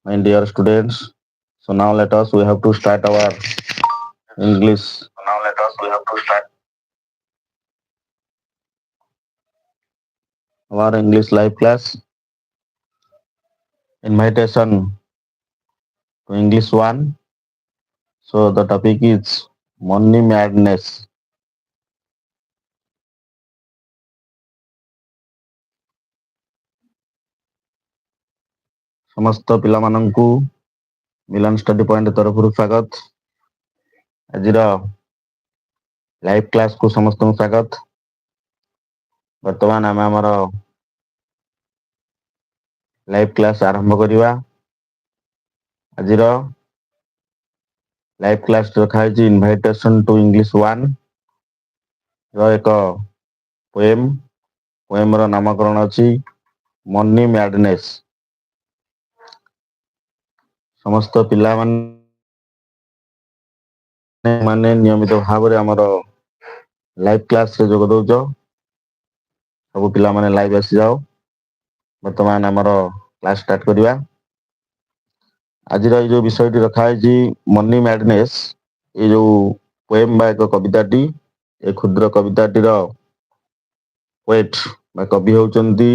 my dear students. So now let us we have to start our English So now let us, we have to start live class. Invitation to English one. So the topic is money madness. ସମସ୍ତ ପିଲାମାନଙ୍କୁ ମିଲନ study point ତରଫରୁ ସ୍ୱାଗତ। ଆଜିର live କ୍ଲାସକୁ ସମସ୍ତଙ୍କୁ ସ୍ୱାଗତ। ବର୍ତ୍ତମାନ ଆମେ ଆମର ଲାଇଭ କ୍ଲାସ ଆରମ୍ଭ କରିବା। ଆଜିର ଲାଇଭ କ୍ଲାସ ରଖା ହେଇଛି ଇନଭାଇଟେସନ ଟୁ ଇଂଲିଶ ୱାନ୍ ର ଏକ ପୋଏମର ନାମକରଣ ଅଛି ମନି ମ୍ୟାଡନେସ୍। ସମସ୍ତ ପିଲାମାନେ ନିୟମିତ ଭାବରେ ଆମର ଲାଇଭ କ୍ଲାସରେ ଯୋଗ ଦଉଛ। ସବୁ ପିଲାମାନେ ଲାଇଭ ଆସିଯାଅ। ବର୍ତ୍ତମାନ ଆମର କ୍ଲାସ ଷ୍ଟାର୍ଟ କରିବା। ଆଜିର ଏଇ ଯୋଉ ବିଷୟଟି ରଖା ହେଇଛି ମନି ମ୍ୟାଡନେସ୍, ଏଇ ଯୋଉ ପୋଏମ ବା ଏକ କବିତାଟି, ଏ କ୍ଷୁଦ୍ର କବିତାଟିର ପୋଏଟ ବା କବି ହଉଛନ୍ତି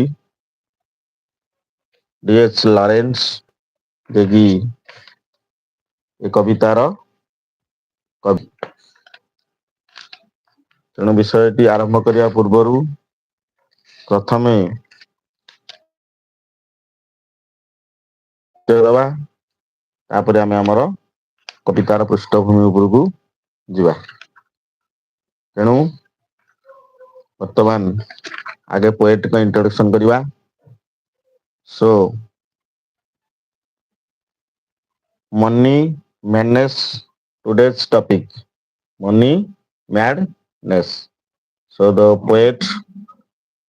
ଡି.ଏଚ୍. ଲରେନ୍ସ, ଯିଏକି ଏ କବିତାର କବି। ତେଣୁ ବିଷୟଟି ଆରମ୍ଭ କରିବା ପୂର୍ବରୁ ପ୍ରଥମେ ଦେବା, ତାପରେ ଆମେ ଆମର କବିତାର ପୃଷ୍ଠଭୂମି ଉପରକୁ ଯିବା। ତେଣୁ ବର୍ତ୍ତମାନ ଆଗେ ପୋଏଟଙ୍କ ଇଣ୍ଟ୍ରୋଡକ୍ସନ କରିବା। So money madness, today's topic, money madness. So the poet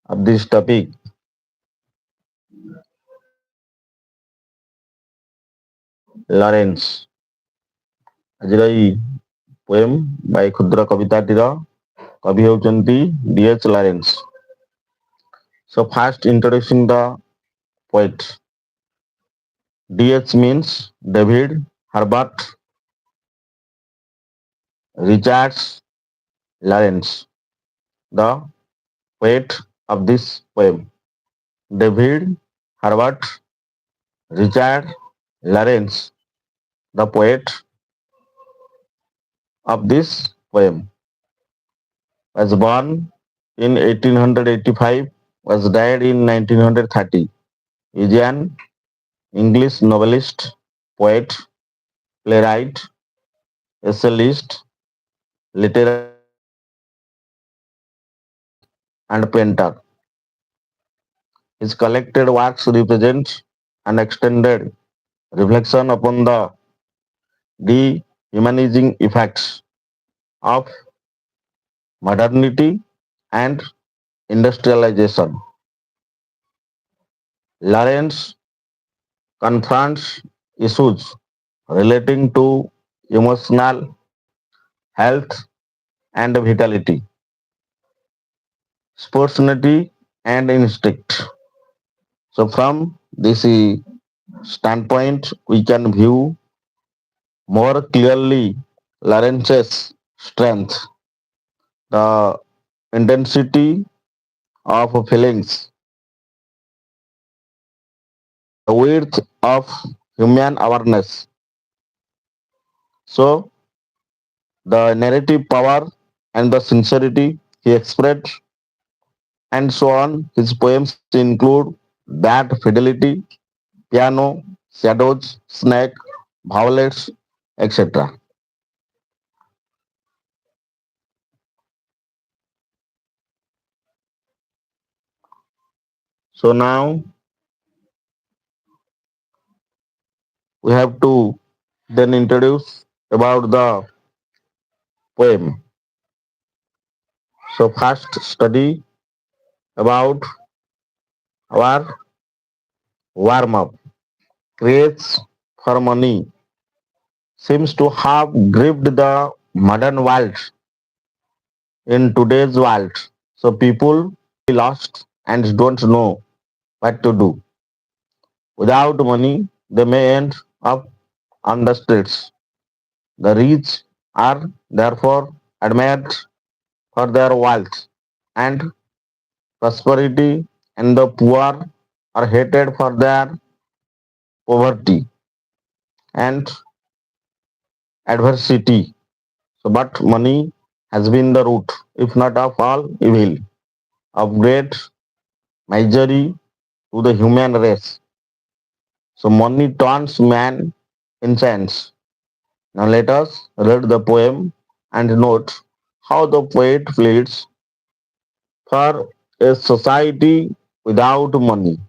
of this topic, Lawrence. ଆଜିର ଏଇ ପୋଏମ ବା ଏଇ କ୍ଷୁଦ୍ର କବିତାଟିର କବି ହେଉଛନ୍ତି ଡି.ଏଚ୍. Lawrence. So first introducing the poet. D.H. means David Herbert Richards Lawrence, the poet of this poem. David Herbert Richard Lawrence, the poet of this poem, was born in 1885, was died in 1930. Is an English novelist, poet, playwright, essayist, literary and painter. His collected works represent an extended reflection upon the dehumanizing effects of modernity and industrialization. Lawrence confronts issues relating to emotional health and vitality, spontaneity and instinct. So from this standpoint, we can view more clearly Lawrence's strength, the intensity of feelings, the width of human awareness. So the narrative power and the sincerity he expressed, and so on. His poems include Bad Fidelity, Piano, Shadows, Snake, Violets, etc. So now we have to then introduce about the poem. So first study about our warm up. Creates for money seems to have gripped the modern world in today's world. So people lost and don't know what to do. Without money, they may end up on the streets. The rich are therefore admired for their wealth and prosperity, and the poor are hated for their poverty and adversity. So, but money has been the root, if not of all evil, of great misery to the human race. So, money turns man insane. Now, let us read the poem and note how the poet pleads for a society without money.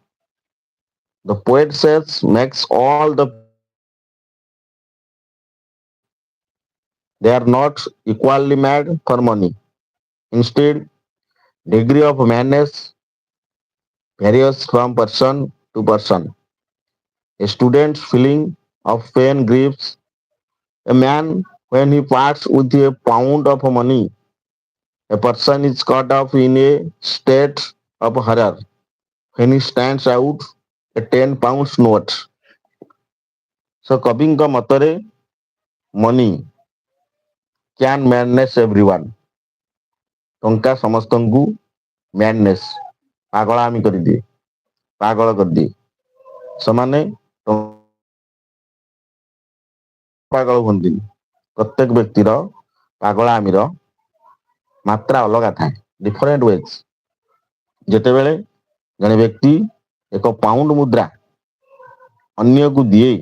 The poet says makes all the people they are not equally mad for money. Instead, degree of madness varies from person to person. A student's feeling of pain grieves a man when he parts with a pound of money. A person is caught up in a state of horror when he stands out a 10 pounds note. So କବିଙ୍କ ମତରେ money can madness everyone. ଟଙ୍କା ସମସ୍ତଙ୍କୁ madness ପାଗଳାମି କରିଦିଏ ପାଗଳ କରିଦିଏ ସେମାନେ ପାଗଳ ହୁଅନ୍ତିନି ପ୍ରତ୍ୟେକ ବ୍ୟକ୍ତିର ପାଗଳାମିର ମାତ୍ରା ଅଲଗା ଥାଏ ଡିଫରେଣ୍ଟ ୱେଜ୍ ଯେତେବେଳେ ଜଣେ ବ୍ୟକ୍ତି ଏକ ପାଉଣ୍ଡ ମୁଦ୍ରା ଅନ୍ୟକୁ ଦିଏ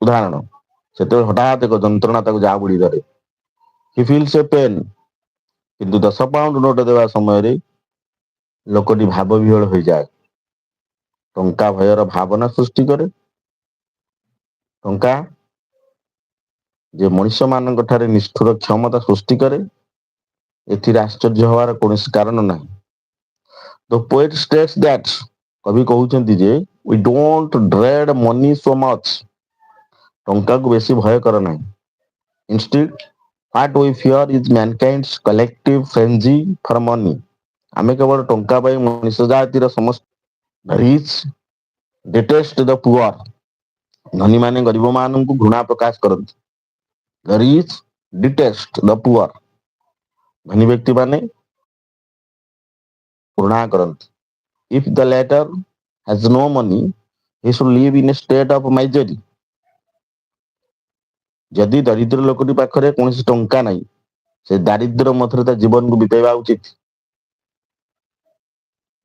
ଉଦାହରଣ ସେତେବେଳେ ହଠାତ୍ ଏକ ଯନ୍ତ୍ରଣା ତାକୁ ଯାହା ବୁଡ଼ି ଧରେ ହି ଫିଲ୍ସ ଏ ପେନ୍ କିନ୍ତୁ 10 ପାଉଣ୍ଡ ନୋଟ ଦେବା ସମୟରେ ଲୋକଟି ଭାବ ବିହ୍ୱଳ ହୋଇଯାଏ ଟଙ୍କା ଭୟର ଭାବନା ସୃଷ୍ଟି କରେ ଟଙ୍କା ଯେ ମଣିଷ ମାନଙ୍କ ଠାରେ ନିଷ୍ଠୁର କ୍ଷମତା ସୃଷ୍ଟି କରେ ଏଥିରେ ଆଶ୍ଚର୍ଯ୍ୟ ହବାର କୌଣସି କାରଣ ନାହିଁ ଦ ପୋଏଟ୍ ଷ୍ଟେଟ୍ସ ଦ୍ୟାଟ୍ କବି କହୁଛନ୍ତି ଯେ we don't dread money so much ଟଙ୍କାକୁ ବେଶୀ ଭୟ କର ନାହିଁ instead what we fear is mankind's collective frenzy for money ଆମେ କେବଳ ଟଙ୍କା ପାଇଁ ମଣିଷ ଜାତିର ସମସ୍ତ rich detest the poor ଧନୀମାନେ ଗରିବମାନଙ୍କୁ ଘୃଣା ପ୍ରକାଶ କରନ୍ତି the rich detest the poor ଧନୀ ବ୍ୟକ୍ତିମାନେ ଘୃଣା କରନ୍ତି if the latter has no money he should live in a state of misery ଯଦି ଦରିଦ୍ର ଲୋକଟି ପାଖରେ କୌଣସି ଟଙ୍କା ନାହିଁ ସେ ଦାରିଦ୍ର୍ୟ ମଧ୍ୟରେ ତା ଜୀବନକୁ ବିତେଇବା ଉଚିତ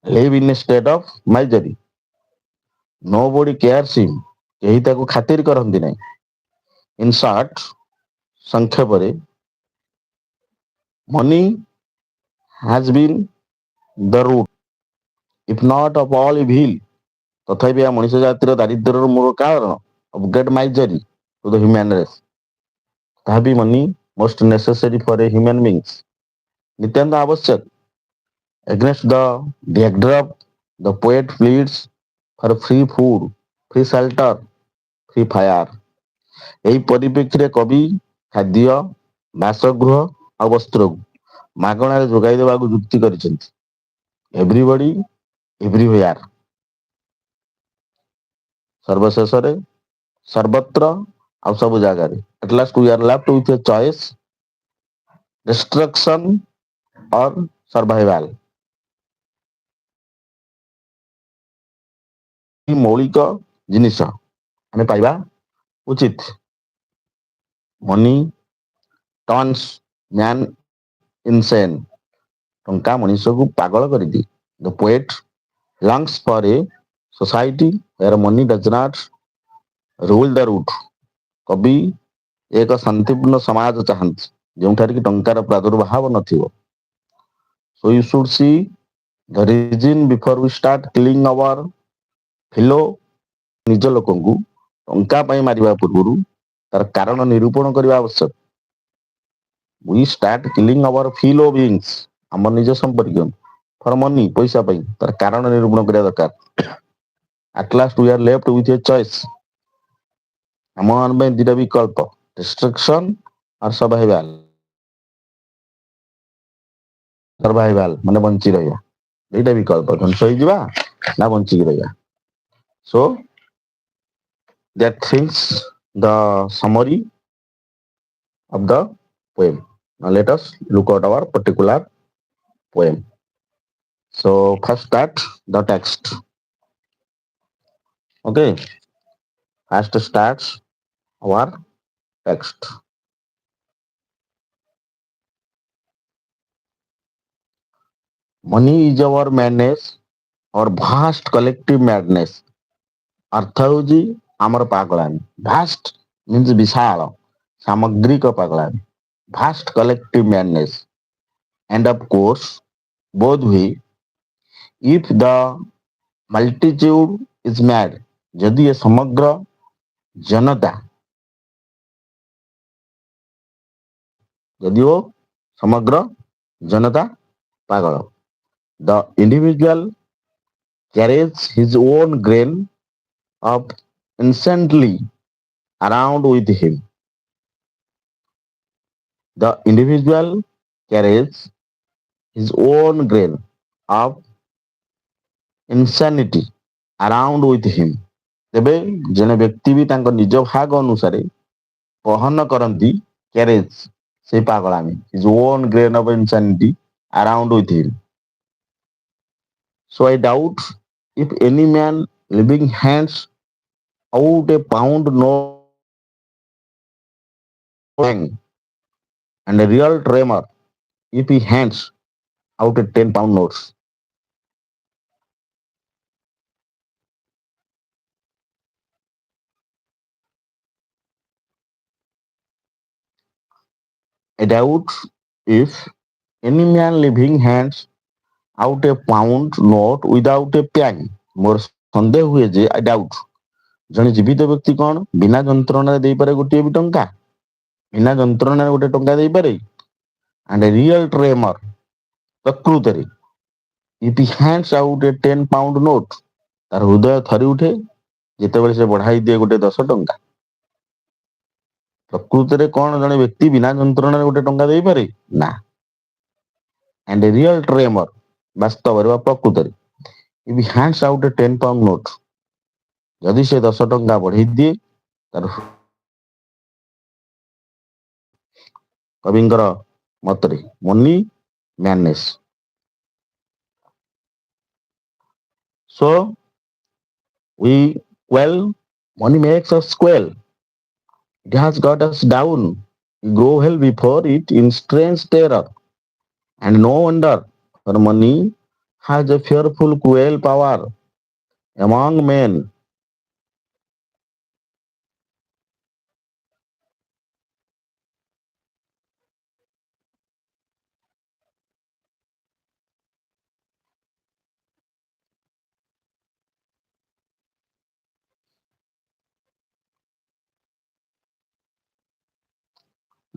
live in a state of misery nobody cares him କେହି ତାକୁ ଖାତିର କରନ୍ତି ନାହିଁ in short ସଂକ୍ଷେପରେ money has been the root if not of all evil ତଥାପି ଏହା ମଣିଷ ଜାତିର ଦାରିଦ୍ର୍ୟର ମୂଳ କାରଣ of great misery to the human race ତାହା ବି money most necessary for a human beings ନିତ୍ୟାନ୍ତ ଆବଶ୍ୟକ against the backdrop the poet pleads for free food free shelter free fire ଏହି ପରିପ୍ରେକ୍ଷୀରେ କବି ଖାଦ୍ୟ ବାସଗୃହ ଆଉ ବସ୍ତ୍ରକୁ ମାଗଣାରେ ଯୋଗାଇ ଦେବାକୁ ଯୁକ୍ତି କରିଛନ୍ତି ଏଭ୍ରିବଡି ଏଭ୍ରିୱେୟାର ସର୍ବଶେଷରେ ସର୍ବତ୍ର ଆଉ ସବୁ ଜାଗାରେ at last we are left with a choice destruction or survival ମୌଳିକ ଜିନିଷ ଆମେ ପାଇବା ଉଚିତ ମନି ଟର୍ନସ୍ ମ୍ୟାନ୍ ଇନସେନ୍ ଟଙ୍କା ମଣିଷକୁ ପାଗଳ କରିଦିଏ ଦ poet longs for a society where money does not rule the root କବି ଏକ ଶାନ୍ତିପୂର୍ଣ୍ଣ ସମାଜ ଚାହାନ୍ତି ଯେଉଁଠାରେ କି ଟଙ୍କାର ପ୍ରାଦୁର୍ଭାବ ନଥିବ so you should see the reason before we start killing our fellow ନିଜ ଲୋକଙ୍କୁ ଟଙ୍କା ପାଇଁ ମାରିବା ପୂର୍ବରୁ ତାର କାରଣ ନିରୂପଣ କରିବା ଆବଶ୍ୟକ we start killing our fellow beings ଆମ ନିଜ ସମ୍ପର୍କୀୟ for money ପଇସା ପାଇଁ ତାର କାରଣ ନିରୂପଣ କରିବା ଦରକାର at last we are left with a choice ଆମ ପାଇଁ ଦିଟା ବିକଳ୍ପ destruction or survival ମାନେ ବଞ୍ଚି ରହିବା ଦିଟା ବିକଳ୍ପ ଧ୍ୱଂସ ହେଇଯିବା ନା ବଞ୍ଚିକି ରହିବା so that thinks the summary of the poem. Now let us look at our particular poem. So first start the text. Okay, first starts our text. Money is our madness or vast collective madness. ଅର୍ଥ ହେଉଛି ଆମର ପାଗଳାମି. Vast means ବିଶାଳ ସାମଗ୍ରିକ ପାଗଳାମି. Vast collective madness. And of course, both way, if the multitude is mad, ଯଦି ଏ ସମଗ୍ର ଜନତା ଯଦିଓ ସମଗ୍ର ଜନତା ପାଗଳ, the individual carries his own grain of instantly around with him. The individual carries his own grain of insanity around with him. ତେବେ ଜଣେ ବ୍ୟକ୍ତି ବି ତାଙ୍କ ନିଜ ଭାଗ ଅନୁସାରେ ବହନ କରନ୍ତି କ୍ୟାରେଜ ସେଇ ପାଗଳାମି, his own grain of insanity around with him. So I doubt if any man living hands out a pound note and a real tremor if he hands out a 10-pound notes. I doubt if any man living hands out a pound note without a pang. ମୋର ସନ୍ଦେହ ହୁଏ ଯେ I doubt ଜଣେ ଜୀବିତ ବ୍ୟକ୍ତି କଣ ବିନା ଯନ୍ତ୍ରଣାରେ ଦେଇପାରେ ଗୋଟିଏ ବି ଟଙ୍କା, ବିନା ଯନ୍ତ୍ରଣାରେ ଗୋଟେ ଟଙ୍କା ଦେଇପାରେ। and a real tremor ପ୍ରକୃତରେ if he hands out a 10-pound note, ତାର ହୃଦୟ ଥରି ଉଠେ ଯେତେବେଳେ ସେ ବଢାଇ ଦିଏ ଗୋଟେ 10 ଟଙ୍କା। ପ୍ରକୃତରେ କଣ ଜଣେ ବ୍ୟକ୍ତି ବିନା ଯନ୍ତ୍ରଣାରେ ଗୋଟେ ଟଙ୍କା ଦେଇପାରେ? ନା। and a real tremor ବାସ୍ତବରେ ବା ପ୍ରକୃତରେ if he hands out a 10-pound note, ଯଦି ସେ 10 ଟଙ୍କା ବଢେଇ ଦିଏ ତାର କବିଙ୍କର ମତରେ money ମ୍ୟାନେସ୍। So we quell, money makes us quell. It has got us down. We grow hell before it in strange terror. And no wonder, for money has a fearful cruel power among men.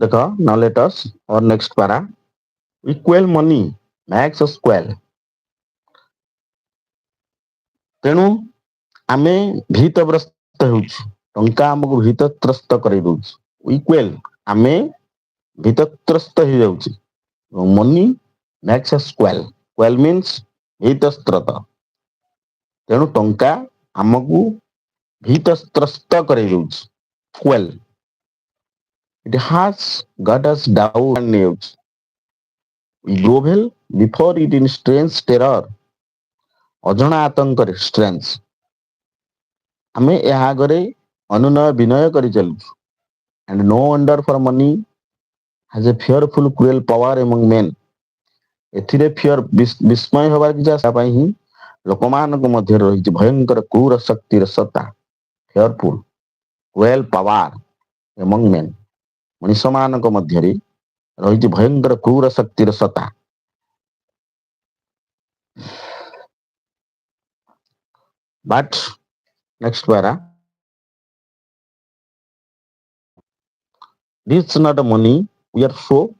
ଦେଖ, now let us our next para. We quell money makes us quell. ତେଣୁ ଆମେ ଭୀତଗ୍ରସ୍ତ ହେଉଛୁ, ଟଙ୍କା ଆମକୁ ଭୀତତ୍ରସ୍ତ କରାଇ ଦଉଛି। We quell, ଆମେ ଭୀତତ୍ରସ୍ତ ହେଇଯାଉଛି। Money makes us quell. Quell means ଭୀତସ୍ତ୍ରତ। ତେଣୁ ଟଙ୍କା ଆମକୁ ଭୀତତ୍ରସ୍ତ କରାଇ ଦଉଛି। Quell. It has got us down ନେଉଛି। We grovel before it in strange terror. ଅଜଣା ଆତଙ୍କରେ strange। ଆମେ ଏହା ଆଗରେ ଅନୁନୟ ବିନୟ କରି ଚାଲୁଛୁ। And no wonder, for money has a fearful cruel power among men. ଏଥିରେ ବିସ୍ମୟ ହେବାର କିଛି ଆଶା ପାଇଁ ହିଁ ଲୋକମାନଙ୍କ ମଧ୍ୟରେ ରହିଛି ଭୟଙ୍କର କ୍ରୂର ଶକ୍ତିର ସତ୍ତା, fearful cruel power among men. ମଣିଷମାନଙ୍କ ମଧ୍ୟରେ ରହିଛି ଭୟଙ୍କର କ୍ରୂର ଶକ୍ତିର ସତ୍ତା। But next para, this is not money we are so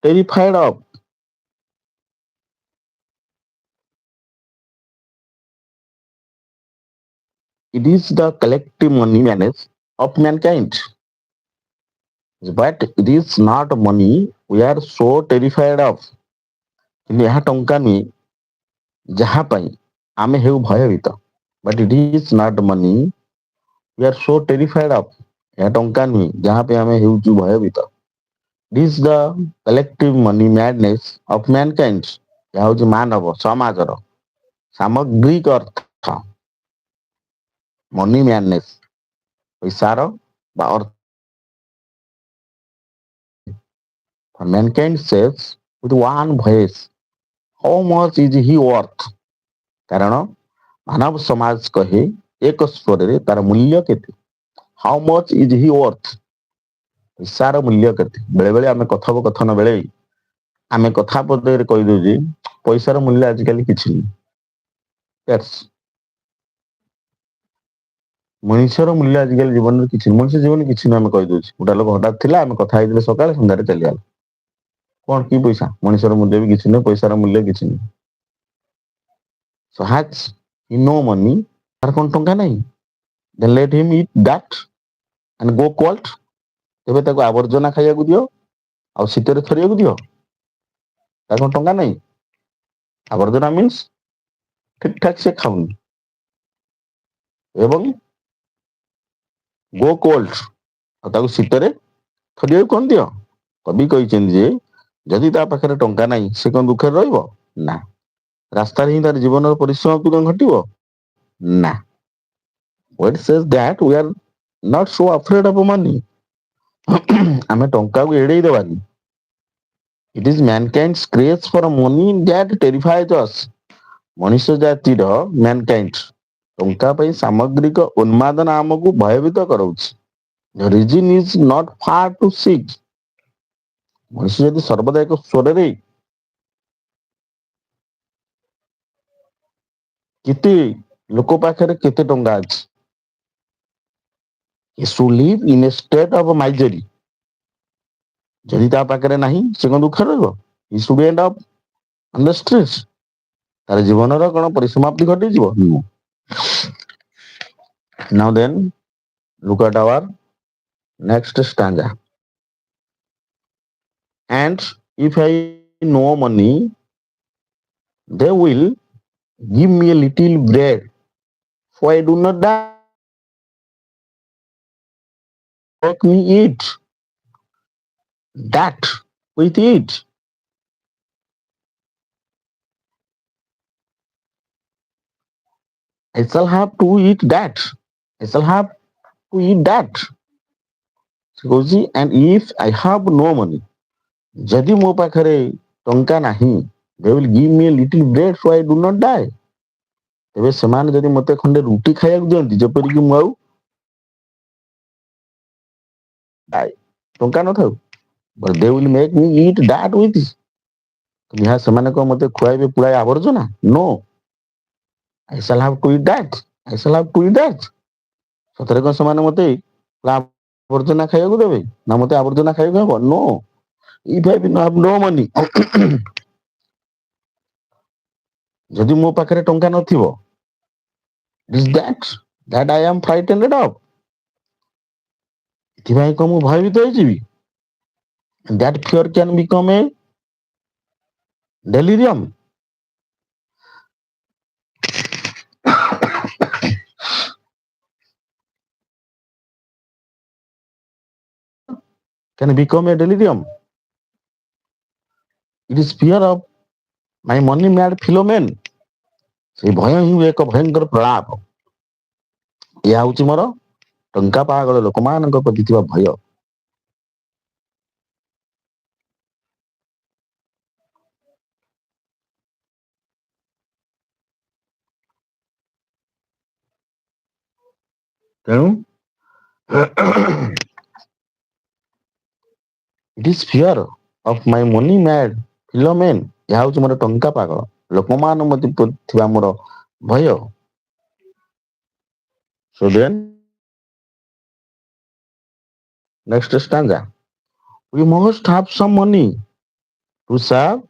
terrified of. It is the collective money managed of mankind. But it is not money we are so terrified of. କିନ୍ତୁ ଏହା ଟଙ୍କା ନୁହେଁ ଯାହା ପାଇଁ ଆମେ ହେଉ ଭୟଭୀତ। But it is not money We are so terrified of ଏହା ଟଙ୍କା ନୁହେଁ ଯାହା ପାଇଁ ଆମେ ହେଉଛୁ ଭୟଭୀତ। This is the collective money madness of mankind. ଏହା ହଉଛି ମାନବ ସମାଜର ସାମଗ୍ରିକ ଅର୍ଥ ମନି ମ୍ୟାଡନେସ୍ ପଇସାର ବା ଅର୍ଥ। Mankind says with one voice, how much is he worth? କାରଣ ମାନବ ସମାଜ କହେ ଏକ ସ୍ୱରରେ ତାର ମୂଲ୍ୟ କେତେ? How much is he worth? ପଇସାର ମୂଲ୍ୟ କେତେ? ବେଳେ ବେଳେ ଆମେ କଥୋପକଥନ ବେଳେ ଆମେ କଥା ପଦରେ କହିଦଉଛେ ପଇସାର ମୂଲ୍ୟ ଆଜିକାଲି କିଛି ନାହିଁ। That's ମଣିଷର ମୂଲ୍ୟ ଆଜିକାଲି ଜୀବନରେ କିଛି ନାହିଁ। ମଣିଷ ଜୀବନ କିଛି ନାହିଁ ଆମେ କହିଦଉଛେ। ଗୋଟେ ଲୋକ ହଠାତ୍ ଥିଲା ଆମେ କଥା ହେଇଥିଲେ ସକାଳେ ସନ୍ଧ୍ୟାରେ ଚାଲିଗଲା। କଣ କି ପଇସା? ମଣିଷର ମୂଲ୍ୟ ବି କିଛି ନାହିଁ, ପଇସାର ମୂଲ୍ୟ କିଛି ନାହିଁ। So has he no money? ତାର କଣ ଟଙ୍କା ନାହିଁ? Then let him eat that and go cold. ତେବେ ତାକୁ ଆବର୍ଜନା ଖାଇବାକୁ ଦିଅ ଆଉ ଶୀତରେ ଥରିବାକୁ ଦିଅ। ତାର କଣ ଟଙ୍କା ନାହିଁ? ଆବର୍ଜନା ମିନ୍ସ ଠିକ ଠାକ ସେ ଖାଉନି ଏବଂ ଗୋ କୋଲ୍ଡ ଆଉ ତାକୁ ଶୀତରେ ଥରିବାକୁ କଣ ଦିଅ। କବି କହିଛନ୍ତି ଯେ ଯଦି ତା ପାଖରେ ଟଙ୍କା ନାହିଁ ସେ କଣ ଦୁଃଖରେ ରହିବ? ନା। ରାସ୍ତାରେ ହିଁ ତାର ଜୀବନର ପରିସମାପ୍ତି କଣ ଘଟିବ? ନା। What says that we are not so afraid of money. ଆମେ ଟଙ୍କାକୁ ଏଡେଇ ଦେବାନି। It is mankind's craze for money that terrifies us. ମଣିଷ ଜାତିର ମ୍ୟାନକାଇଣ୍ଡ ଟଙ୍କା ପାଇଁ ସାମଗ୍ରିକ ଉନ୍ମାଦନା ଆମକୁ ଭୟଭୀତ କରାଉଛି। The reason is not far to seek. ମଣିଷ ଯଦି ସର୍ବଦା ଏକ ସ୍ୱରରେ କେତେ ଲୋକ ପାଖରେ କେତେ ଟଙ୍କା ଅଛି, he should live in a state of misery. ଯଦି ତା ପାଖରେ ନାହିଁ ସେ କଣ ଦୁଃଖରେ ରହିବ? He should end up on the streets. ତାର ଜୀବନର କଣ ପରିସମାପ୍ତି ଘଟିଯିବ? Now then, look at our next stanza. And if I know money, they will give me a little bread, for I do not die. Make me eat that with it. I shall have to eat that. I shall have to eat that. ସେ କହୁଛି and if I have no money, ଯଦି ମୋ ପାଖରେ ଟଙ୍କା ନାହିଁ, they will give me a little bread so I do not die. ତେବେ ସେମାନେ ଯଦି ମତେ ଖଣ୍ଡେ ରୁଟି ଖାଇବାକୁ ଦିଅନ୍ତି ଯେପରିକି ମୁଁ ଆଉ ଟଙ୍କା ନଥାଉ, but they will make me eat that with it. ଏହା ସେମାନେ କଣ ମତେ ଖୁଆଇବେ ପୁଳାଏ ଆବର୍ଜନା? No. I shall have to eat that. I shall have to eat that. ସତରେ କଣ ସେମାନେ ମତେ ଆବର୍ଜନା ଖାଇବାକୁ ଦେବେ? ନା ମତେ ଆବର୍ଜନା ଖାଇବାକୁ ହବ? No. If I have no money, ଯଦି ମୋ ପାଖରେ ଟଙ୍କା ନଥିବ, is that I am frightened of. ଏଥିପାଇଁ କଣ ମୁଁ ଭୟଭୀତ ହେଇଯିବି? That fear can become a delirium. Can become a delirium. It is fear of my money mad fellow men. ସେଇ ଭୟ ହିଁ ଏକ ଭୟଙ୍କର ପ୍ରଳାପ। ଏହା ହଉଛି ମୋର ଟଙ୍କା ପାଗଳ ଲୋକମାନଙ୍କ ପ୍ରତି ଥିବା ଭୟ। ତେଣୁ it is fear of my money mad fellow men. ଏହା ହଉଛି ମୋର ଟଙ୍କା ପାଗଳ ଲୋକମାନଙ୍କ ପ୍ରତି ଥିବା ମୋର ଭୟ। So then, next stanza. We must have some money to save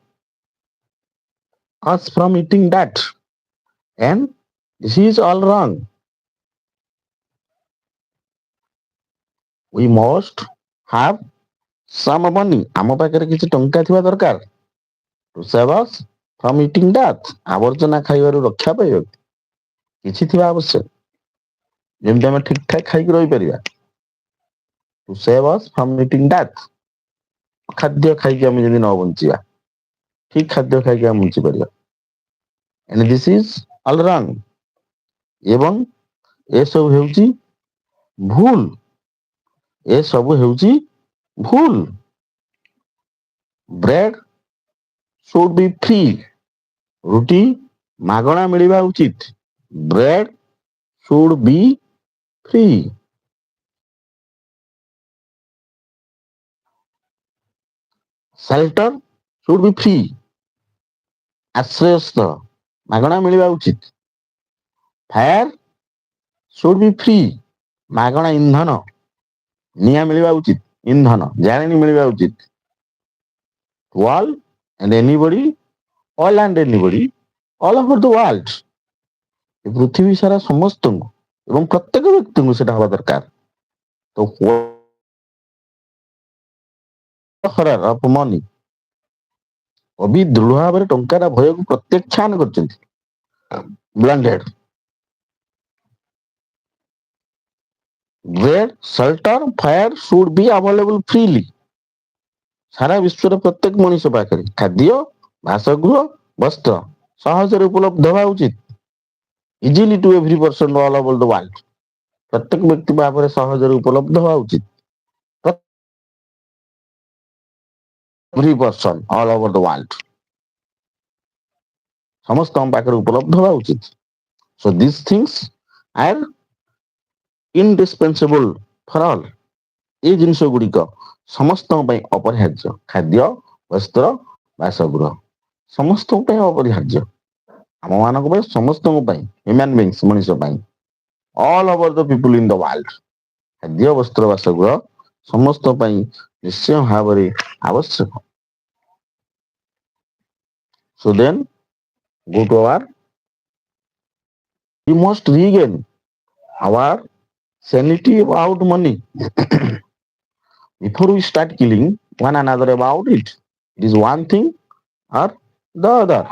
us from eating that. And this is all wrong. We must have some money. ଆମ ପାଖରେ କିଛି ଟଙ୍କା ଥିବା ଦରକାର। To save us from eating that. ଆବର୍ଜନା ଖାଇବାରୁ ରକ୍ଷା ପାଇବାକୁ କିଛି ଥିବା ଆବଶ୍ୟକ। ଯେମିତି ଆମେ ଠିକ ଠାକ ଖାଇକି ରହିପାରିବା। To save us from meeting death. ଖାଦ୍ୟ ଖାଇକି ଆମେ ଯଦି ନ ବଞ୍ଚିବା, ଠିକ ଖାଦ୍ୟ ଖାଇକି ଆମେ ବଞ୍ଚିପାରିବା। ଏଣ୍ଡ ଦିସ୍ ଇଜ ଅଲ୍ ରଙ୍ଗ। ଏବଂ ଏସବୁ ହେଉଛି ଭୁଲ। ଏସବୁ ହେଉଛି ଭୁଲ। Bread should be free. ରୁଟି ମାଗଣା ମିଳିବା ଉଚିତ। Bread should be free. shelter should be free. ଆଶ୍ରୟସ୍ଥଳ ମାଗଣା ମିଳିବା ଉଚିତ। Fire should be free. ମାଗଣା ଇନ୍ଧନ ନିଆଁ ମିଳିବା ଉଚିତ। ଇନ୍ଧନ ଜାଳେଣୀ ମିଳିବା ଉଚିତ। all and anybody, all and anybody, all over the world. ପୃଥିବୀ ସାରା ସମସ୍ତଙ୍କୁ ଏବଂ ପ୍ରତ୍ୟେକ ବ୍ୟକ୍ତିଙ୍କୁ ସେଟା ହବା ଦରକାର। ତ ଅଫ ମନି, କବି ଦୃଢ ଭାବରେ ଟଙ୍କାର ଭୟକୁ ପ୍ରତ୍ୟାଖ୍ୟାନ କରିଛନ୍ତି। Blanket bread shelter fire should be available freely. ସାରା ବିଶ୍ୱର ପ୍ରତ୍ୟେକ ମଣିଷ ପାଖରେ ଖାଦ୍ୟ, ବାସଗୃହ, ବସ୍ତ୍ର ସହଜରେ ଉପଲବ୍ଧ ହେବା ଉଚିତ। Easily to every person all over the world. ପ୍ରତ୍ୟେକ ବ୍ୟକ୍ତି ଭାବରେ ସହଜରେ ଉପଲବ୍ଧ ହେବା ଉଚିତ। Every person all over the world. ସମସ୍ତଙ୍କ ପାଖରେ ଉପଲବ୍ଧ ହେବା ଉଚିତ। So this things are indispensable for all. ଏଇ ଜିନିଷ ଗୁଡିକ ସମସ୍ତଙ୍କ ପାଇଁ ଅପରିହାର୍ଯ୍ୟ। ଖାଦ୍ୟ, ବସ୍ତ୍ର, ବାସଗୃହ ସମସ୍ତଙ୍କ ପାଇଁ ଅପରିହାର୍ଯ୍ୟ। ଆମ ମାନଙ୍କ ପାଇଁ, ସମସ୍ତଙ୍କ ପାଇଁ, ହ୍ୟୁମାନ ବିଙ୍ଗସ୍ ମଣିଷ ପାଇଁ, all over the people in the world. ଖାଦ୍ୟ, ବସ୍ତ୍ର, ବାସଗୃହ ସମସ୍ତ ପାଇଁ ନିଶ୍ଚୟ ଭାବରେ ଆବଶ୍ୟକ। So then go to our, we must regain our sanity about money before we start killing one another about it. It is one thing or the other.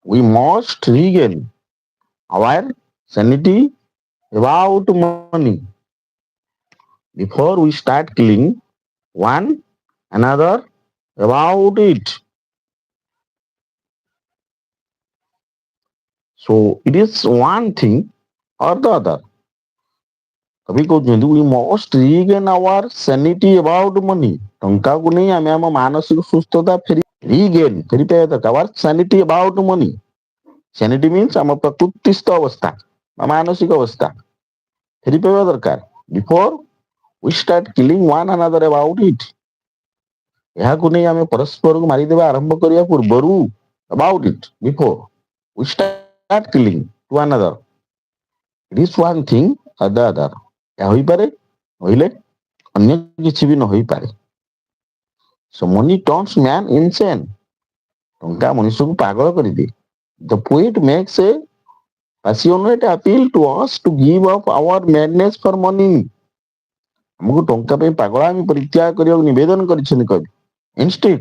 We must regain our sanity about money before we start killing one another about it. So it is one thing or the other. କବି କହୁଛନ୍ତି we must regain our sanity about money. ଟଙ୍କାକୁ ନେଇ ଆମେ ଆମ ମାନସିକ ସୁସ୍ଥତା regain ଫେରି ପାଇବା ଦରକାର। our sanity about money. sanity means ଆମ ପ୍ରକୃତିସ୍ଥ ଅବସ୍ଥା ବା ମାନସିକ ଅବସ୍ଥା ଫେରି ପାଇବା ଦରକାର। before we start killing one another about it. ଏହାକୁ ନେଇ ଆମେ ପରସ୍ପରକୁ ମାରିଦେବା ଆରମ୍ଭ କରିବା ପୂର୍ବରୁ, about it, before we start killing one another. It is one thing or the other. ଏହା ହୋଇପାରେ, କହିଲେ ଅନ୍ୟ କିଛି ବି ନ ହୋଇପାରେ। So money turns man insane. ଟଙ୍କା ମଣିଷକୁ ପାଗଳ କରିଦିଏ। The poet makes a passionate appeal to us to give up our madness for money. ଆମକୁ ଟଙ୍କା ପାଇଁ ପାଗଳାମି ପରିତ୍ୟାଗ କରିବାକୁ ନିବେଦନ କରିଛନ୍ତି କବି। Instead,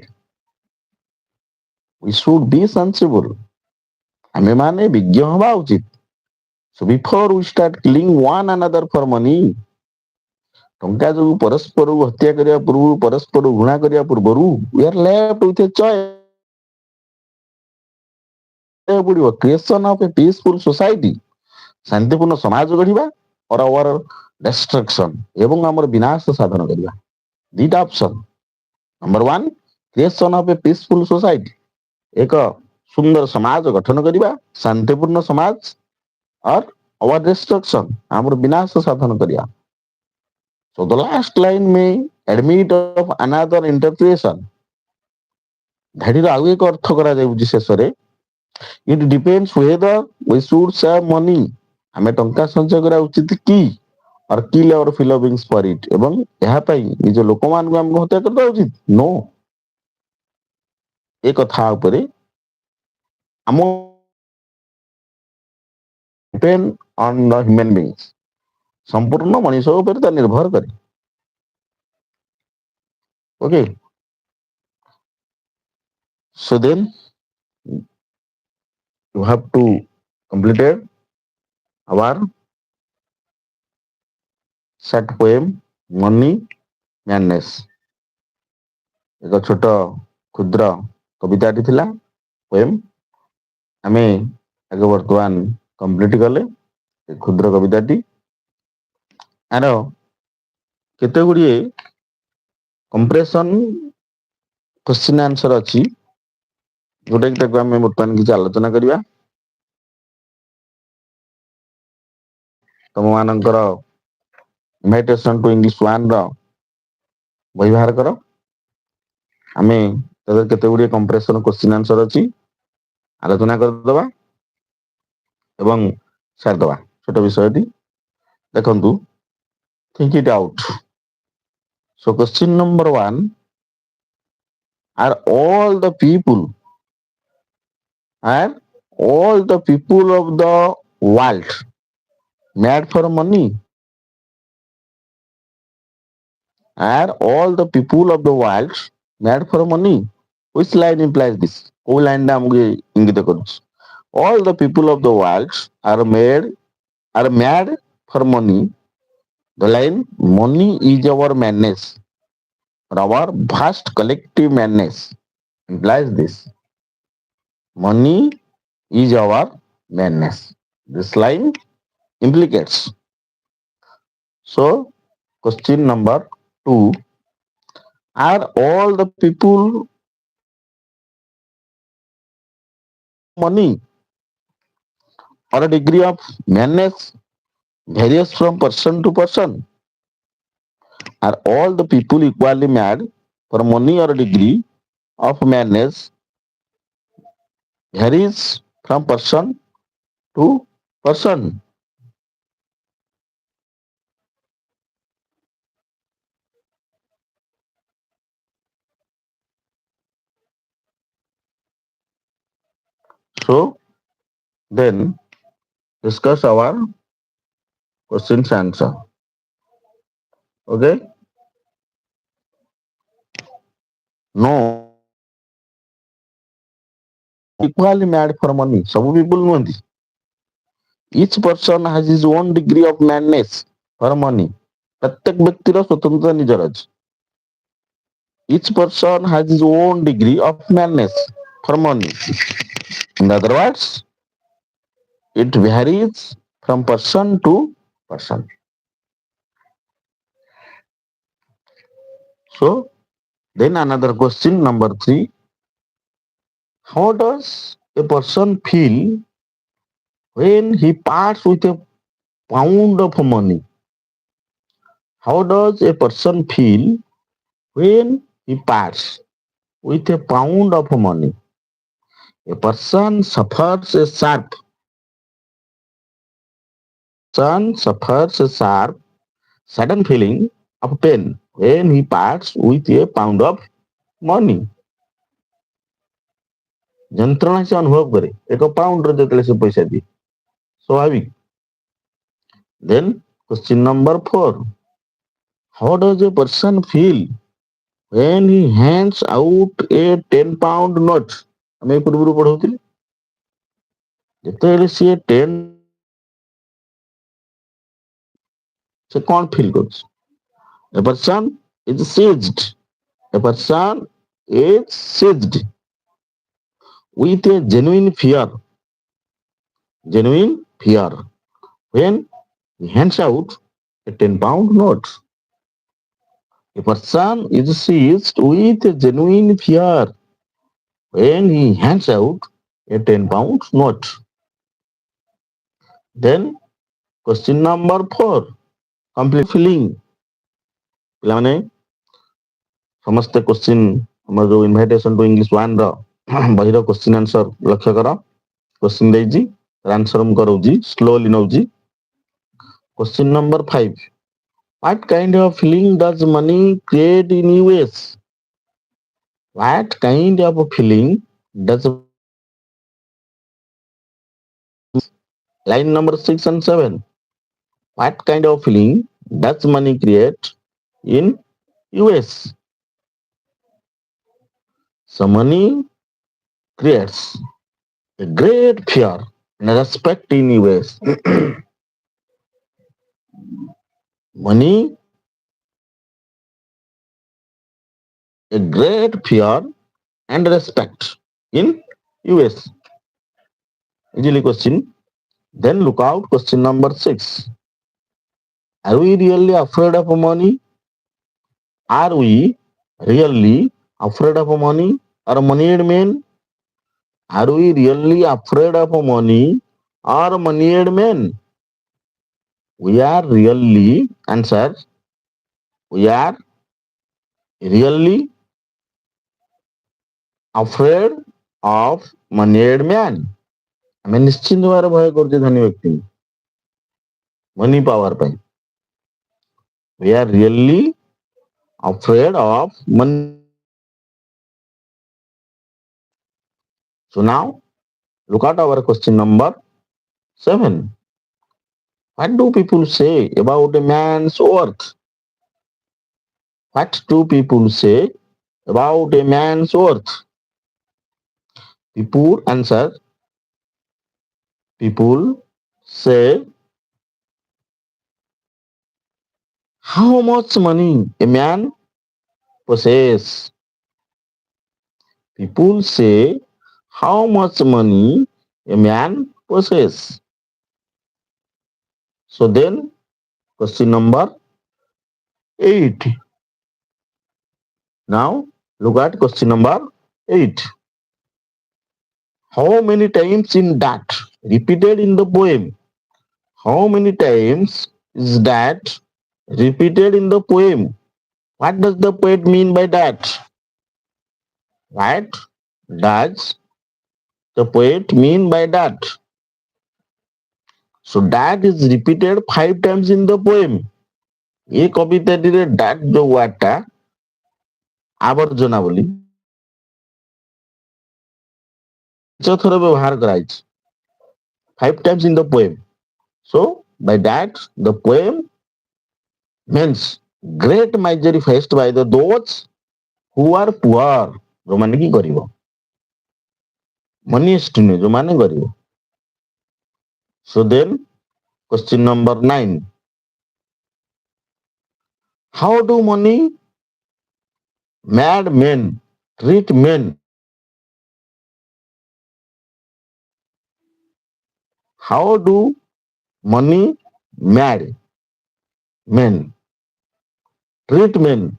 we should be sensible. ଆମେମାନେ ବିଜ୍ଞ ହେବା ଉଚିତ। So before we start killing one another for money, ଟଙ୍କା ଯୋଗୁଁ ପରସ୍ପରକୁ ହତ୍ୟା କରିବା ପୂର୍ବରୁ, ପରସ୍ପରକୁ ଘୃଣା କରିବା ପୂର୍ବରୁ, we are left with a choice. ପଡିବ creation of A peaceful society, ଶାନ୍ତିପୂର୍ଣ୍ଣ ସମାଜ ଗଢିବା, ଅର ଆୱାର ଡେଷ୍ଟ୍ରକ୍ସନ, ଏବଂ ଆମର ବିନାଶ ସାଧନ କରିବା। ଦିଟା option. Number one, creation of A peaceful society, ଏକ ସୁନ୍ଦର ସମାଜ ଗଠନ କରିବା, ଶାନ୍ତିପୂର୍ଣ୍ଣ ସମାଜ, ଅର ଆୱାର ଡେଷ୍ଟ୍ରକ୍ସନ, ଆମର ବିନାଶ ସାଧନ କରିବା। So the last line may admit of another interpretation. ଧାଡିର ଆଉ ଏକ ଅର୍ଥ କରାଯାଉଛି ଶେଷରେ, it depends whether we should save money. ଆମେ ଟଙ୍କା ସଞ୍ଚୟ କରିବା ଉଚିତ କି, or kill our fellow beings for it. ଏବଂ ଏହା ପାଇଁ ନିଜ ଲୋକମାନଙ୍କୁ ଆମକୁ ହତ୍ୟା କରିବା ଉଚିତ? No. ଏ କଥା ଉପରେ ଆମ depend on the human beings. ସମ୍ପୂର୍ଣ୍ଣ ମଣିଷ ଉପରେ ତା ନିର୍ଭର କରେ। Okay. So then you have to complete it. our short poem Money Madness। ଏକ ଛୋଟ କ୍ଷୁଦ୍ର କବିତାଟି ଥିଲା ପୋଏମ୍। ଆମେ ଆଗ ବର୍ତ୍ତମାନ କମ୍ପ୍ଲିଟ କଲେ ଏ କ୍ଷୁଦ୍ର କବିତାଟି। ଆର କେତେ ଗୁଡ଼ିଏ କମ୍ପ୍ରେସନ କ୍ୱେଶ୍ଚିନ୍ ଆନ୍ସର ଅଛି, ଯୋଉଟାକି ତାକୁ ଆମେ ବର୍ତ୍ତମାନ କିଛି ଆଲୋଚନା କରିବା। ତମ ମାନଙ୍କର ଇନଭାଇଟେସନ ଟୁ ଇଂଲିଶ 1 ର ବହି ବାହାର କର। ଆମେ ତାদের କେତେ ଗୁଡ଼ିଏ କମ୍ପ୍ରେସନ କ୍ୱେଶ୍ଚିନ୍ ଆନ୍ସର ଅଛି, ଆଲୋଚନା କରିଦେବା ଏବଂ ସାରିଦେବା ଛୋଟ ବିଷୟଟି। ଦେଖନ୍ତୁ, think it out. So question number 1, are all the people of the world mad for money? Are all the people of the world mad for money? Which line implies this? କୋଉ line ଟା ଆମକୁ ଇଙ୍ଗିତ କରୁଛି? All the people of the world are mad for money. The line money is our madness, or our vast collective madness, implies this. Money is our madness. This line implicates. So, question number 2, are all the people money or a degree of madness varies from person to person? Are all the people equally mad for money or a degree of madness varies from person to person? So, then discuss our questions answer. Okay? No. Equally mad for money. Some people nuhanti. Each person has his own degree of madness for money. प्रत्येक व्यक्तिर स्वतंत्र निजर अछि. Each person has his own degree of madness for money. In other words, it varies from person to person. So, then another question, number 3. How does a person feel when he parts with a pound of money? How does a person feel when he parts with a pound of money? A person suffers a sharp sudden feeling of pain when he parts with a pound of money. ଯନ୍ତ୍ରଣା ସେ ଅନୁଭବ କରେ ଏକ ପାଉଣ୍ଡର ଯେତେବେଳେ ସେ ପଇସା ଦିଏ, ସ୍ୱାଭାବିକ। Then question number 4, how does a person feel when he hands out a 10 pound note? ଆମେ ପୂର୍ବରୁ ପଢଉଥିଲେ, ଯେତେବେଳେ ସିଏ 10 ସେ କଣ ଫିଲ୍ କରୁଛି? A person is seized with a genuine fear when he hands out a 10 pound note. A person is seized with a genuine fear when he hands out a 10 pound note. Then question number 4, complete filling. ପିଲାମାନେ ସମସ୍ତେ question ଆମର ଯୋଉ ଇନଭାଇଟେସନ to English 1 ର ବହିର question answer ଲକ୍ଷ୍ୟ କର। Question ଦେଇଛି, answer ମୁଁ କରଉଛି, ସ୍ଲୋଲି ନଉଛି। Question number 5, what kind of feeling does money create in US? What kind of feeling does line number 6 and 7, what kind of feeling does money create in US? So money creates a great fear and respect in US. Money, a great fear and respect in US. Easily question. Then look out question number 6. Are we really afraid of money? Are we really afraid of money or moneyed men? Are we really afraid of money or moneyed men? We are really, answer, we are really afraid of moneyed man. ଆମେ ନିଶ୍ଚିନ୍ତ ଭାବରେ ଭୟ କରୁଛେ ଧନୀ ବ୍ୟକ୍ତି money power ପାଇଁ. We are really afraid of money. So now look at our question number 7. What do people say about a man's worth? What do people say about a man's worth? People answer. People say how much money a man possesses. People say how much money a man possesses. So then, question number 8. Now, look at question number 8. How many times in that repeated in the poem? How many times is that repeated in the poem? What does the poet mean by that? What does the poet mean by that? So that is repeated 5 times in the poem. ये कविताটিରେ that जो word ଟା ଆବର୍ଜନା ବୋଲି 5 ଥର ବ୍ୟବହାର କରାଯାଇଛି. 5 times in the poem. So by that the poem means great misery faced by the those who are poor. ଯୋଉମାନେ କି ଗରିବ. Moneyest ନୁହେଁ ଯୋଉମାନେ ଗରିବ. So then question number 9. How do money mad men treat men? How do money mad men treat men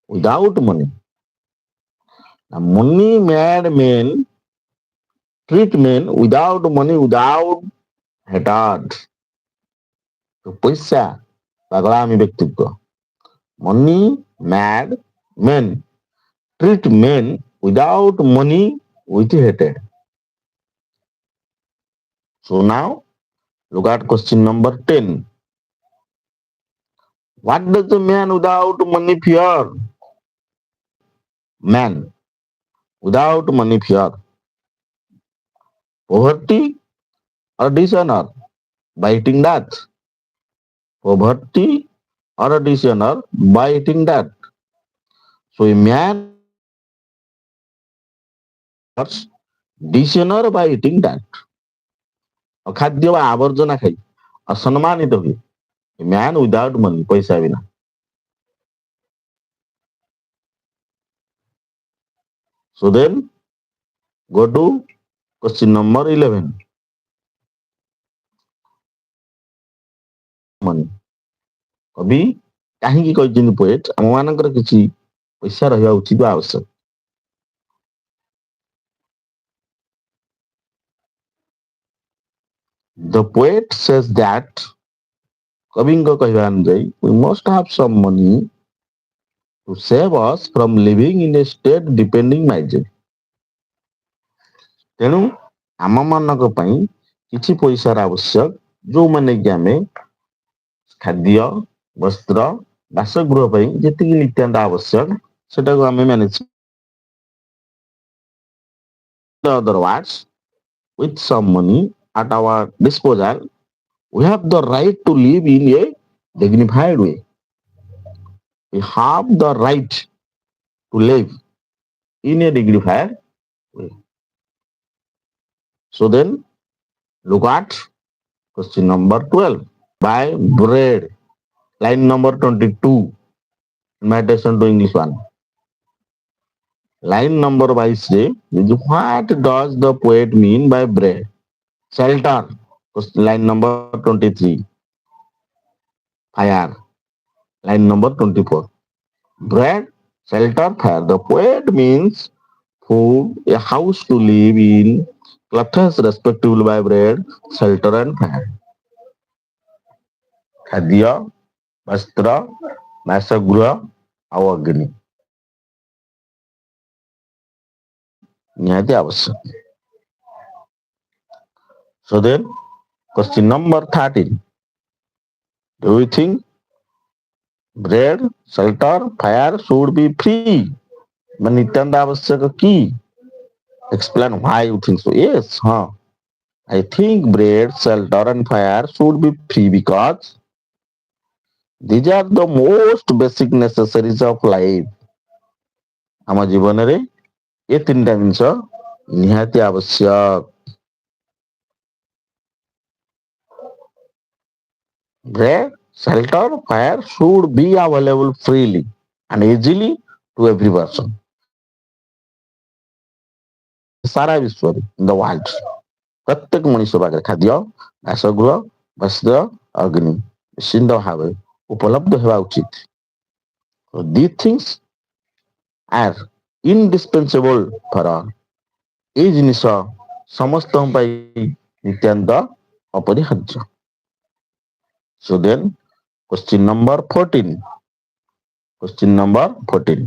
without money? Now, money mad men treat men without money, without hatred. तो पैसा पागलामी व्यक्तित्व. Money mad men treat men without money with hatred. So now look at question number 10. What does a man without money fear? Man without money fear. Poverty or dishonor? Biting death. Poverty or dishonor? Biting death. So a man dishonor by eating that. ଅଖାଦ୍ୟ ବା ଆବର୍ଜନା ଖାଇ ଅସମ୍ମାନିତ ହୁଏ. A man without money, ପଇସା ବିନା. So then go to question number 11. Money. କବି କାହିଁକି କହିଛନ୍ତି poet ଆମ ମାନଙ୍କର କିଛି ପଇସା ରହିବା ଉଚିତ ବା ଆବଶ୍ୟକ. The poet says that କବିଙ୍କ କହିବା ଅନୁଯାୟୀ we must have some money to save us from living in a state depending misery. ତେଣୁ ଆମମାନଙ୍କ ପାଇଁ କିଛି ପଇସାର ଆବଶ୍ୟକ ଯୋଉମାନେ କି ଆମେ ଖାଦ୍ୟ ବସ୍ତ୍ର ବାସଗୃହ ପାଇଁ ଯେତିକି ନିତ୍ୟାନ୍ତ ଆବଶ୍ୟକ ସେଟାକୁ ଆମେ manage. Other words, with some money at our disposal, we have the right to live in a dignified way. We have the right to live in a dignified way. So then, look at question number 12. by bread. Line number 22. Invitation to English 1. Line number 22 is what does the poet mean by bread? Shelter. Line number 23. Fire. Line number 24. Bread, shelter, fire. The poet means food, a house to live in, clothes respectively by bread, shelter and fire. ଖାଦ୍ୟ ବସ୍ତ୍ର ବାସଗୃହ ଆଉ ଅଗ୍ନି ନିହାତି ଆବଶ୍ୟକ. So then, question number 13. Do you think bread, shelter, fire should be free? ମାନେ ନିତ୍ୟାନ୍ତ ଆବଶ୍ୟକ କି? Explain why you think so. Yes, huh. I think bread, shelter and fire should be free because these are the most basic necessaries of life. ଆମ ଜୀବନରେ ଏ ତିନିଟା ଜିନିଷ ନିହାତି ଆବଶ୍ୟକ. Bread, shelter, fire should be available freely and easily to every person. ସାରା ବିଶ୍ୱରେ in the world ପ୍ରତ୍ୟେକ ମଣିଷ ପାଖରେ ଖାଦ୍ୟ, ବାସଗୃହ, ବସ୍ତ୍ର, ଅଗ୍ନି ନିଶ୍ଚିନ୍ତ ଭାବେ ଉପଲବ୍ଧ ହେବା ଉଚିତ. So these things are indispensable for all. এই ଜିନିଷ ସମସ୍ତଙ୍କ ପାଇଁ ନିତ୍ୟାନ୍ତ ଅପରିହାର୍ଯ୍ୟ. So then, question number 14. Question number 14.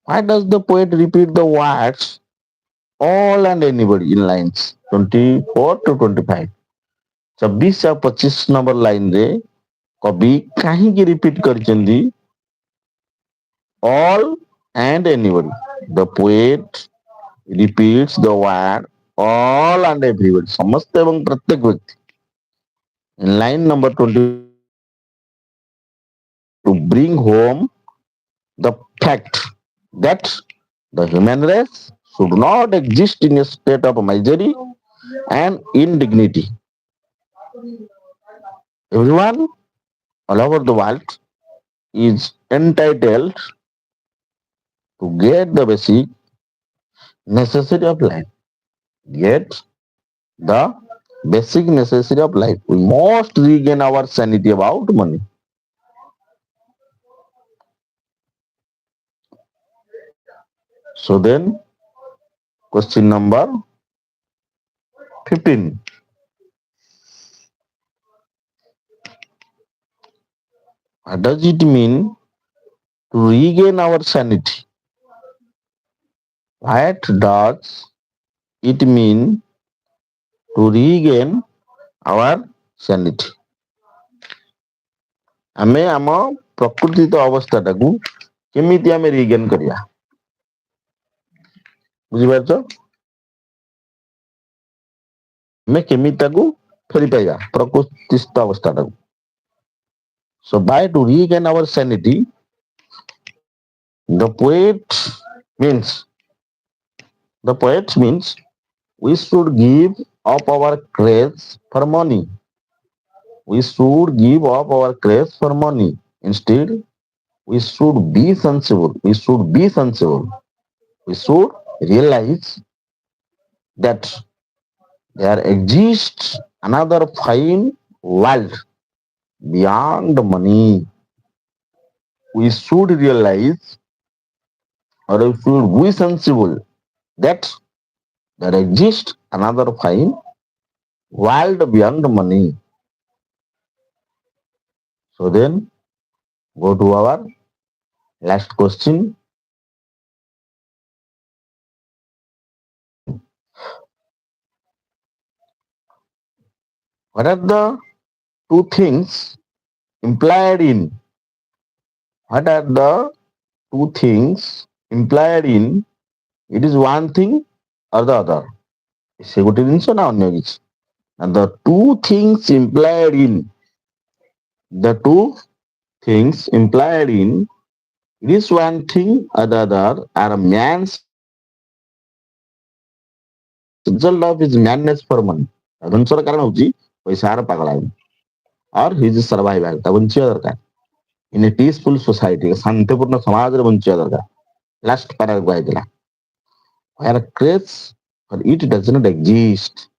Why does the poet repeat the words all and anybody in lines 24 to 25? 24 ଆଉ 25 ନମ୍ବର ଲାଇନରେ କବି କାହିଁକି ରିପିଟ୍ କରିଛନ୍ତି all and anybody? The poet repeats the word all and everybody. ସମସ୍ତେ ଏବଂ ପ୍ରତ୍ୟେକ ବ୍ୟକ୍ତି. In line number 20 to bring home the fact that the human race should not exist in a state of misery and indignity. Everyone all over the world is entitled to get the basic necessity of life. Get the basic necessity of life. We must regain our sanity about money. So then, question number 15. What does it mean to regain our sanity? What does it mean to regain our sanity? ଆମେ ଆମ ପ୍ରକୃତିତ ଅବସ୍ଥାଟାକୁ କେମିତି ଆମେ regain କରିବା ବୁଝିପାରୁଛ ଆମେ କେମିତି ତାକୁ ଫେରି ପାଇବା ପ୍ରକୃତିସ୍ଥ ଅବସ୍ଥାଟାକୁ. So by to regain our sanity, the poet means we should give up our craze for money. We should give up our craze for money. Instead, we should be sensible. We should realize that there exists another fine world beyond money. We should realize or we should be sensible that there exists another fine world beyond money. So then, go to our last question. What are the two things implied in? What are the two things implied in? It is one thing or the other. ସେ ଗୋଟେ ଜିନିଷ ନା ଅନ୍ୟ କିଛି. And the two things implied in, the two things implied in, it is one thing or the other are man's result of his madness for money. ଧ୍ୱଂସର କାରଣ ହଉଛି ପଇସାର ପାଗଳାମି. और हिज सर्वाइवल ता बंचिया दरकार इन ए पीसफुल सोसाइटी शांतिपूर्ण समाज रे बंचिया दरकार लास्ट पैराग्राफ आइतला where craze for it does not exist.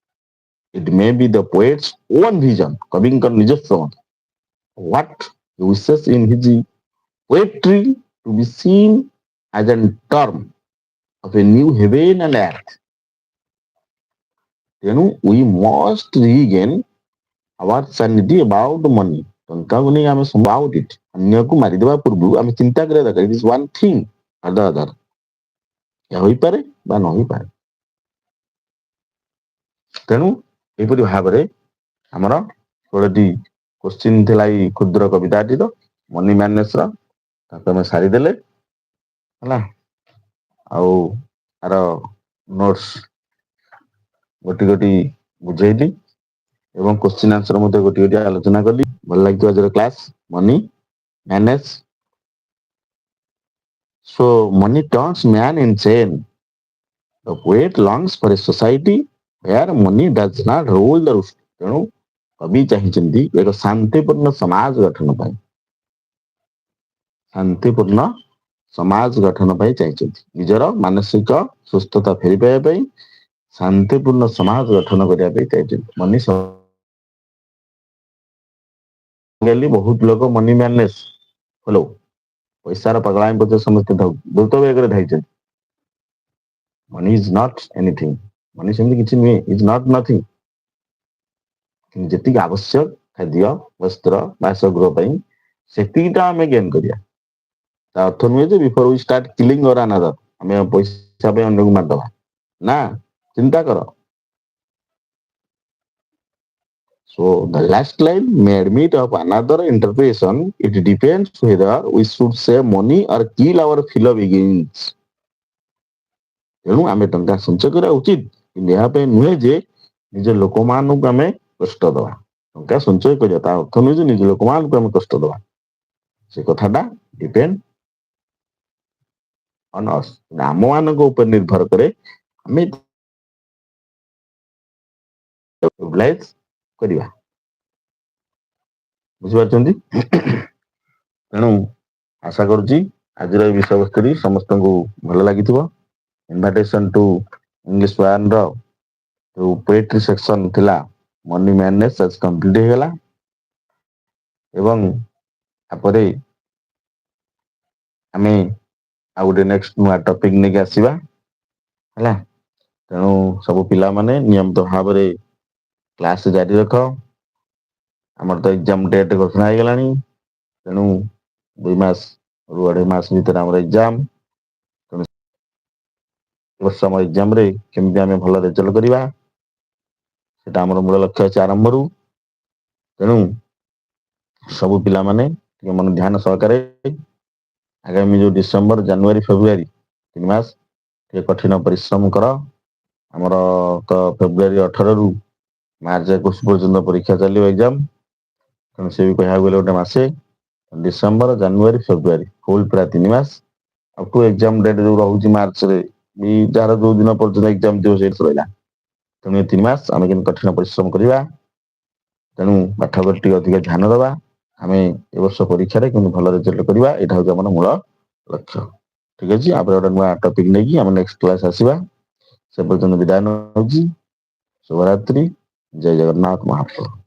It may be the poet's own vision, कविंकर निजस्व मत. What he wishes in his poetry to be seen as a term of a new heaven and earth. ତେଣୁ we must regain our sanity about money. ଟଙ୍କାକୁ ନେଇ ଆମେ about it. ଅନ୍ୟକୁ ମାରିଦେବା ପୂର୍ବରୁ ଆମେ ଚିନ୍ତା କରିବା ଦରକାର. It is one thing or the other. ଏହା ହୋଇପାରେ ବା ନ ହୋଇପାରେ. ତେଣୁ ଏହିପରି ଭାବରେ ଆମର 16ଟି କୋଶ୍ଚିନ୍ ଥିଲା ଏଇ କ୍ଷୁଦ୍ର କବିତାଟିର ମନି ମ୍ୟାନେଜର ତାକୁ ଆମେ ସାରିଦେଲେ ହେଲା ଆଉ ଆର ନୋଟ୍ସ ଗୋଟି ଗୋଟି ବୁଝେଇଲି ଏବଂ କୋଶ୍ଚିନ୍ ଆନ୍ସର ମଧ୍ୟ ଗୋଟି ଗୋଟି ଆଲୋଚନା କଲି ଭଲ ଲାଗିଥିବ ଆଜିର class money manage so money turns man insane the poet longs for a society where money does not rule the roost. ତେଣୁ କବି ଚାହିଁଛନ୍ତି ଏକ ଶାନ୍ତିପୂର୍ଣ୍ଣ ସମାଜ ଗଠନ ପାଇଁ ଶାନ୍ତିପୂର୍ଣ୍ଣ ସମାଜ ଗଠନ ପାଇଁ ଚାହିଁଛନ୍ତି ନିଜର ମାନସିକ ସୁସ୍ଥତା ଫେରି ପାଇବା ପାଇଁ ଶାନ୍ତିପୂର୍ଣ୍ଣ ସମାଜ ଗଠନ କରିବା ପାଇଁ ଚାହିଁଛନ୍ତି ମନି ବହୁତ ଲୋକ ମନି ମ୍ୟାନେଜ ହ୍ୟାଲୋ ପଇସାର ପାଗଳାମି ପଛରେ ସମସ୍ତେ ଦ୍ରୁତ ବେଗରେ ଧାଇଛନ୍ତି money is not anything money ସେମିତି କିଛି ନୁହେଁ ଇଜ ନଟ୍ ନଥିଙ୍ଗ ଯେତିକି ଆବଶ୍ୟକ ଖାଦ୍ୟ ବସ୍ତ୍ର ବାସଗୃହ ପାଇଁ ସେତିକିଟା ଆମେ ଗେନ୍ କରିବା ତା ଅର୍ଥ ନୁହେଁ ଯେ before we start killing or another ଆମେ ପଇସା ପାଇଁ ଅନ୍ୟକୁ ମାରିଦବା ନା ଚିନ୍ତା କର So the last line may admit of another interpretation. It depends whether we should save money or kill our fellow beings. ତେଣୁ ଆମେ ଟଙ୍କା ସଞ୍ଚୟ କରିବା ଉଚିତ କିନ୍ତୁ ଏହା ପାଇଁ ନୁହେଁ ଯେ ନିଜ ଲୋକମାନଙ୍କୁ ଆମେ କଷ୍ଟ ଦେବା ଟଙ୍କା ସଞ୍ଚୟ କରିବା ତା ଅର୍ଥ ନୁହେଁ ଯେ ନିଜ ଲୋକମାନଙ୍କୁ ଆମେ କଷ୍ଟ ଦେବା ସେ କଥାଟା ଡିପେଣ୍ଡ ଅନ୍ ଅସ୍ ଆମମାନଙ୍କ ଉପରେ ନିର୍ଭର କରେ ଆମେ ୟୁଟିଲାଇଜ କରିବା ବୁଝିପାରୁଛନ୍ତି ତେଣୁ ଆଶା କରୁଛି ଆଜିର ଏହି ବିଷୟବସ୍ତୁଟି ସମସ୍ତଙ୍କୁ ଭଲ ଲାଗିଥିବ ଇନଭାଇଟେସନ ଟୁ ଇଂଲିଶ ୱାନର ଯୋଉ ପୋଏଟ୍ରି ସେକ୍ସନ ଥିଲା ମନି ମ୍ୟାନେଜ ଆଜି କମ୍ପ୍ଲିଟ ହେଇଗଲା ଏବଂ ତାପରେ ଆମେ ଆଉ ଗୋଟେ ନେକ୍ସଟ ନୂଆ ଟପିକ ନେଇକି ଆସିବା ହେଲା ତେଣୁ ସବୁ ପିଲାମାନେ ନିୟମିତ ଭାବରେ କ୍ଲାସ ଜାରି ରଖ ଆମର ତ ଏକ୍ଜାମ ଡେଟ୍ ଘୋଷଣା ହେଇଗଲାଣି ତେଣୁ 2 ମାସରୁ 2.5 ମାସ ଭିତରେ ଆମର ଏକ୍ଜାମ ତେଣୁ ବର୍ଷ ଆମ ଏକ୍ଜାମରେ କେମିତି ଆମେ ଭଲ ରେଜଲ୍ଟ କରିବା ସେଟା ଆମର ମୂଳ ଲକ୍ଷ୍ୟ ଅଛି ଆରମ୍ଭରୁ ତେଣୁ ସବୁ ପିଲାମାନେ ଟିକେ ମନ ଧ୍ୟାନ ସହକାରେ ଆଗାମୀ ଯୋଉ ଡିସେମ୍ବର ଜାନୁଆରୀ ଫେବୃଆରୀ 3 ମାସ ଟିକେ କଠିନ ପରିଶ୍ରମ କର ଆମର ଫେବୃଆରୀ 18ରୁ ମାର୍ଚ୍ଚ 21 ପର୍ଯ୍ୟନ୍ତ ପରୀକ୍ଷା ଚାଲିବ ଏକ୍ଜାମ ତେଣୁ ସେ ବି କହିବାକୁ ଗଲେ ଗୋଟେ ମାସେ ଡିସେମ୍ବର ଜାନୁଆରୀ ଫେବୃଆରୀ ଫୁଲ ପୁରା 3 ମାସ ଅପ୍ ଟୁ ଏକ୍ଜାମ ଡେଟ୍ ଯୋଉ ରହୁଛି ମାର୍ଚ୍ଚରେ ବି ଯାହାର ଯୋଉ ଦିନ ପର୍ଯ୍ୟନ୍ତ ଏକ୍ଜାମ ଥିବ ସେଇଠି ରହିଲା ତେଣୁ ଏ 3 ମାସ ଆମେ କେମିତି କଠିନ ପରିଶ୍ରମ କରିବା ତେଣୁ ପାଠ ଉପରେ ଟିକେ ଅଧିକ ଧ୍ୟାନ ଦେବା ଆମେ ଏ ବର୍ଷ ପରୀକ୍ଷାରେ କେମିତି ଭଲ ରେଜଲ୍ଟ କରିବା ଏଇଟା ହେଉଛି ଆମର ମୂଳ ଲକ୍ଷ୍ୟ ଠିକ ଅଛି આપણે ଗୋଟେ ନୂଆ ଟପିକ ନେଇକି ଆମେ ନେକ୍ସଟ କ୍ଲାସ ଆସିବା ସେ ପର୍ଯ୍ୟନ୍ତ ବିଦାୟ ନେଉଛି ଶୁଭରାତ୍ରି ଜୟ ଜଗନ୍ନାଥ ମହାପ୍ରଭୁ